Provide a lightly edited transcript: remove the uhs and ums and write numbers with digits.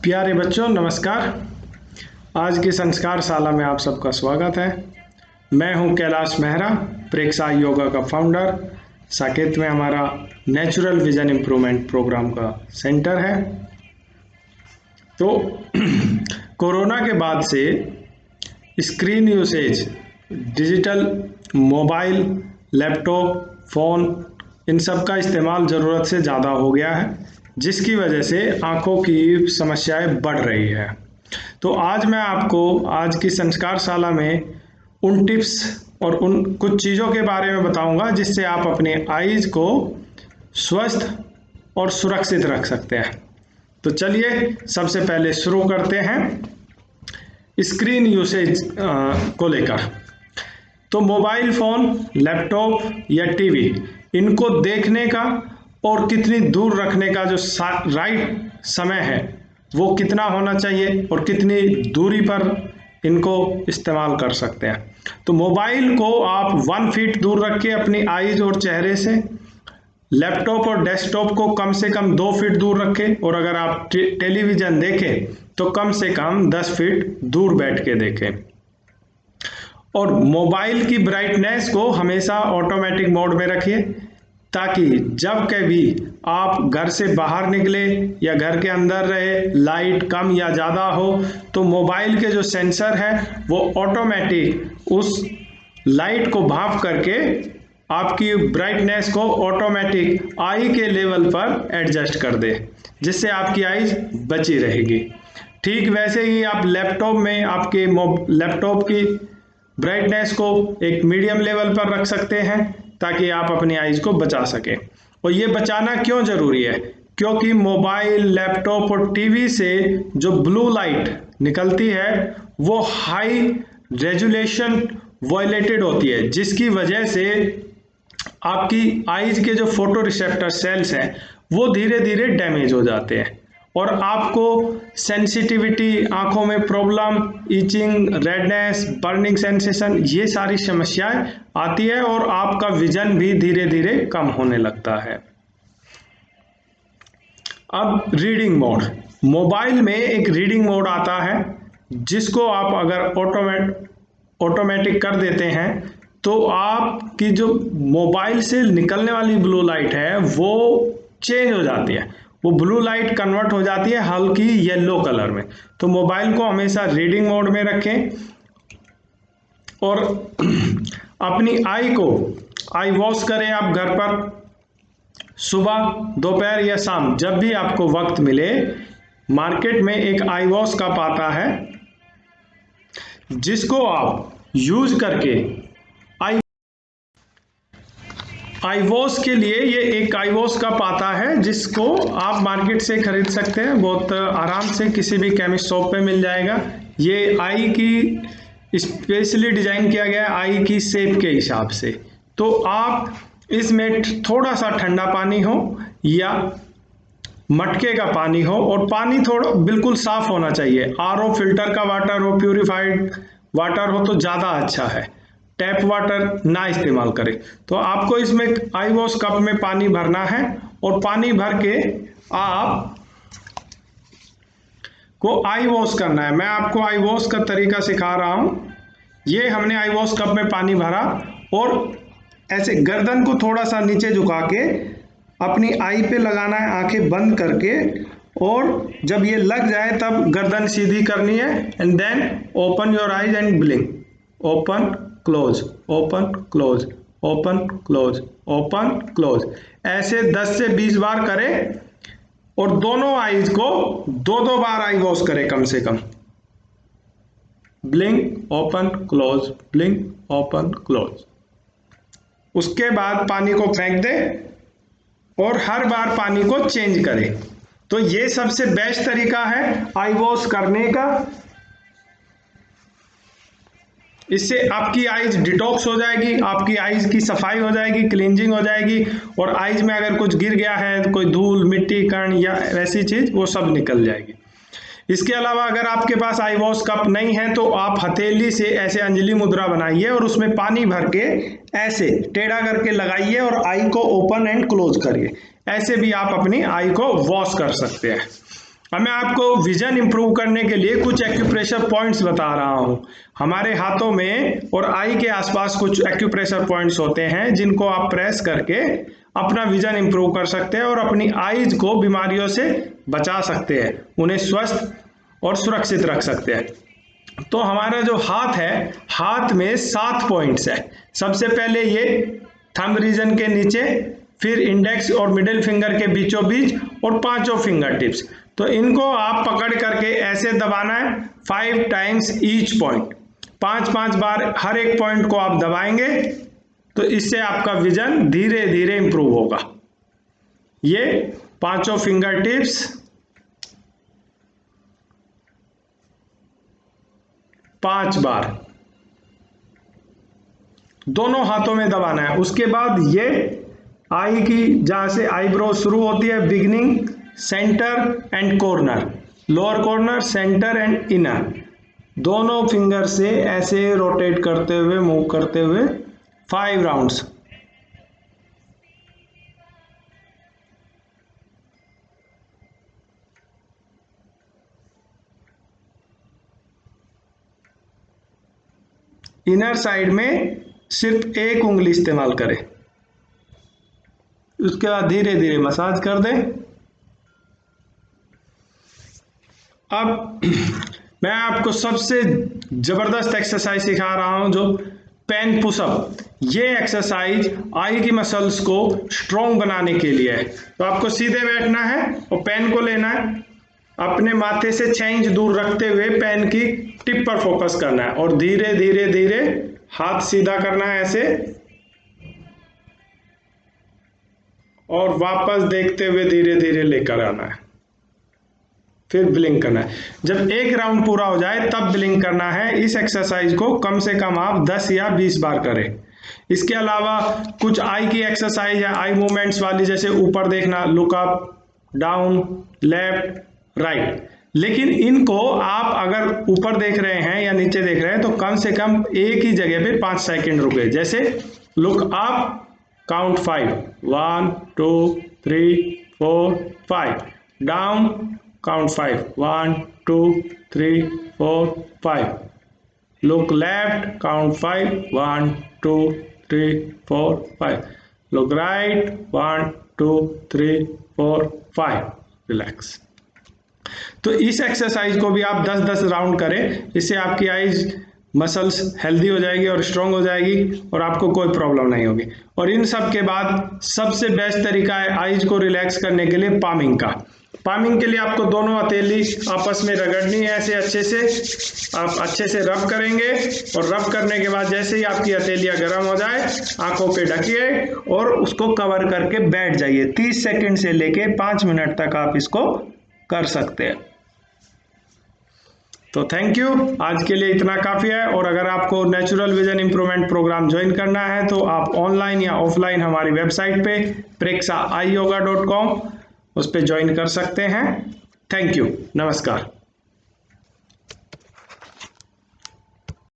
प्यारे बच्चों नमस्कार। आज की संस्कार शाला में आप सबका स्वागत है। मैं हूं कैलाश मेहरा, प्रेक्षा योगा का फाउंडर। साकेत में हमारा नेचुरल विजन इम्प्रूवमेंट प्रोग्राम का सेंटर है। तो कोरोना के बाद से screen usage, digital mobile, laptop, phone, इन सब का इस्तेमाल ज़रूरत से ज़्यादा हो गया है, जिसकी वजह से आँखों की समस्याएं बढ़ रही है। तो आज मैं आपको आज की संस्कार शाला में उन टिप्स और उन कुछ चीज़ों के बारे में बताऊंगा जिससे आप अपने आईज को स्वस्थ और सुरक्षित रख सकते हैं। तो चलिए सबसे पहले शुरू करते हैं स्क्रीन यूसेज को लेकर। तो मोबाइल फ़ोन, लैपटॉप या टीवी, इनको देखने का और कितनी दूर रखने का जो राइट समय है वो कितना होना चाहिए और कितनी दूरी पर इनको इस्तेमाल कर सकते हैं। तो मोबाइल को आप 1 फीट दूर रख के अपनी आईज और चेहरे से, लैपटॉप और डेस्कटॉप को कम से कम 2 फीट दूर रखें, और अगर आप टेलीविज़न देखें तो कम से कम 10 फीट दूर बैठ के देखें। और मोबाइल की ब्राइटनेस को हमेशा ऑटोमेटिक मोड में रखिए, ताकि जब कभी आप घर से बाहर निकले या घर के अंदर रहे, लाइट कम या ज़्यादा हो, तो मोबाइल के जो सेंसर है वो ऑटोमेटिक उस लाइट को भांप करके आपकी ब्राइटनेस को ऑटोमेटिक आई के लेवल पर एडजस्ट कर दे, जिससे आपकी आईज बची रहेगी। ठीक वैसे ही आप लैपटॉप में आपके लैपटॉप की ब्राइटनेस को एक मीडियम लेवल पर रख सकते हैं, ताकि आप अपनी आईज को बचा सकें। और ये बचाना क्यों ज़रूरी है? क्योंकि मोबाइल, लैपटॉप और टीवी से जो ब्लू लाइट निकलती है वो हाई रेजोल्यूशन वायलेटेड होती है, जिसकी वजह से आपकी आईज के जो फोटो रिसेप्टर सेल्स हैं वो धीरे धीरे डैमेज हो जाते हैं, और आपको सेंसिटिविटी, आंखों में problem, itching, redness, burning sensation, ये सारी समस्याएं आती है और आपका विजन भी धीरे धीरे कम होने लगता है। अब रीडिंग मोड, मोबाइल में एक रीडिंग मोड आता है, जिसको आप अगर ऑटोमेटिक कर देते हैं तो आपकी जो मोबाइल से निकलने वाली ब्लू लाइट है वो चेंज हो जाती है, वो ब्लू लाइट कन्वर्ट हो जाती है हल्की येलो कलर में। तो मोबाइल को हमेशा रीडिंग मोड में रखें, और अपनी आई को आई वॉश करें आप घर पर, सुबह, दोपहर या शाम, जब भी आपको वक्त मिले। मार्केट में एक आई वॉश कप आता है, जिसको आप यूज करके आई वॉश के लिए ये एक आई वॉश कप आता है, जिसको आप मार्केट से खरीद सकते हैं, बहुत आराम से किसी भी केमिस्ट शॉप पे मिल जाएगा। ये आई की स्पेशली डिजाइन किया गया है, आई की शेप के हिसाब से। तो आप इसमें थोड़ा सा ठंडा पानी हो या मटके का पानी हो, और पानी थोड़ा बिल्कुल साफ होना चाहिए। आरओ फिल्टर का वाटर हो, प्यूरिफाइड वाटर हो तो ज़्यादा अच्छा है, टैप वाटर ना इस्तेमाल करें। तो आपको इसमें आई वॉश कप में पानी भरना है, और पानी भर के आप को आई वॉश करना है। मैं आपको आई वॉश का तरीका सिखा रहा हूं। ये हमने आई वॉश कप में पानी भरा, और ऐसे गर्दन को थोड़ा सा नीचे झुका के अपनी आई पे लगाना है, आंखें बंद करके, और जब ये लग जाए तब गर्दन सीधी करनी है, and then open your eyes and blink, open close, open close, open close, open close, ऐसे 10 से 20 बार करें, और दोनों आईज को 2-2 बार आई वॉश करें कम से कम। Blink, open close, blink, open close. उसके बाद पानी को फेंक दें, और हर बार पानी को चेंज करें। तो ये सबसे बेस्ट तरीका है आई वॉश करने का। इससे आपकी आईज डिटॉक्स हो जाएगी, आपकी आईज की सफाई हो जाएगी, क्लींजिंग हो जाएगी, और आईज में अगर कुछ गिर गया है, कोई धूल, मिट्टी, कण या ऐसी चीज, वो सब निकल जाएगी। इसके अलावा अगर आपके पास आई वॉश कप नहीं है तो आप हथेली से ऐसे अंजलि मुद्रा बनाइए, और उसमें पानी भर के ऐसे टेढ़ा करके लगाइए, और आई को ओपन एंड क्लोज करिए। ऐसे भी आप अपनी आई को वॉश कर सकते हैं। अब मैं आपको विजन इंप्रूव करने के लिए कुछ एक्यूप्रेशर पॉइंट्स बता रहा हूं। हमारे हाथों में और आई के आसपास कुछ एक्यूप्रेशर पॉइंट्स होते हैं जिनको आप प्रेस करके अपना विजन इंप्रूव कर सकते हैं और अपनी आईज को बीमारियों से बचा सकते हैं, उन्हें स्वस्थ और सुरक्षित रख सकते हैं। तो हमारा जो हाथ है, हाथ में 7 पॉइंट्स है। सबसे पहले ये थंब रीजन के नीचे, फिर इंडेक्स और मिडिल फिंगर के बीचों बीच और 5 फिंगर टिप्स। तो इनको आप पकड़ करके ऐसे दबाना है 5 टाइम्स ईच पॉइंट। 5-5 बार हर एक पॉइंट को आप दबाएंगे तो इससे आपका विजन धीरे धीरे इंप्रूव होगा। ये 5 फिंगर टिप्स 5 बार दोनों हाथों में दबाना है। उसके बाद ये आई की जहां से आईब्रो शुरू होती है, beginning, centre and corner, lower corner, centre and inner, दोनों फिंगर से ऐसे रोटेट करते हुए, मूव करते हुए 5 राउंड्स। इनर साइड में सिर्फ एक उंगली इस्तेमाल करें। उसके बाद धीरे धीरे मसाज कर दें। अब मैं आपको सबसे जबरदस्त एक्सरसाइज सिखा रहा हूं, जो पेन पुशअप। ये एक्सरसाइज आई की मसल्स को स्ट्रॉन्ग बनाने के लिए है। तो आपको सीधे बैठना है और पेन को लेना है, अपने माथे से 6 इंच दूर रखते हुए पेन की टिप पर फोकस करना है और धीरे धीरे धीरे हाथ सीधा करना है ऐसे, और वापस देखते हुए धीरे धीरे लेकर आना है, फिर ब्लिंक करना है। जब एक राउंड पूरा हो जाए तब ब्लिंक करना है। इस एक्सरसाइज को कम से कम आप 10 या 20 बार करें। इसके अलावा कुछ आई की एक्सरसाइज है, आई मूवमेंट्स वाली, जैसे ऊपर देखना, look up, down, left, right. लेकिन इनको आप अगर ऊपर देख रहे हैं या नीचे देख रहे हैं तो कम से कम एक ही जगह पे 5 सेकंड रुके। जैसे look up, count 5, 1 2 3 4 5, down, count 5, 1 2 3 4 5, look left, count 5, 1 2 3 4 5, look right, 1 2 3 4 5, relax. तो इस एक्सरसाइज को भी आप 10-10 राउंड करें, इससे आपकी आईज मसल्स हेल्दी हो जाएगी और स्ट्रांग हो जाएगी और आपको कोई प्रॉब्लम नहीं होगी। और इन सब के बाद सबसे बेस्ट तरीका है आईज को रिलैक्स करने के लिए पामिंग का। पामिंग के लिए आपको दोनों हथेली आपस में रगड़नी है ऐसे अच्छे से। आप अच्छे से रब करेंगे और रब करने के बाद जैसे ही आपकी हथेलियां गर्म हो जाए, आंखों पे ढकिए और उसको कवर करके बैठ जाइए। 30 सेकंड से लेके 5 मिनट तक आप इसको कर सकते हैं। तो थैंक यू, आज के लिए इतना काफ़ी है। और अगर आपको natural vision improvement programme join करना है तो आप ऑनलाइन या ऑफलाइन हमारी वेबसाइट पे preksaiyoga.com उस पर ज्वाइन कर सकते हैं। थैंक यू, नमस्कार।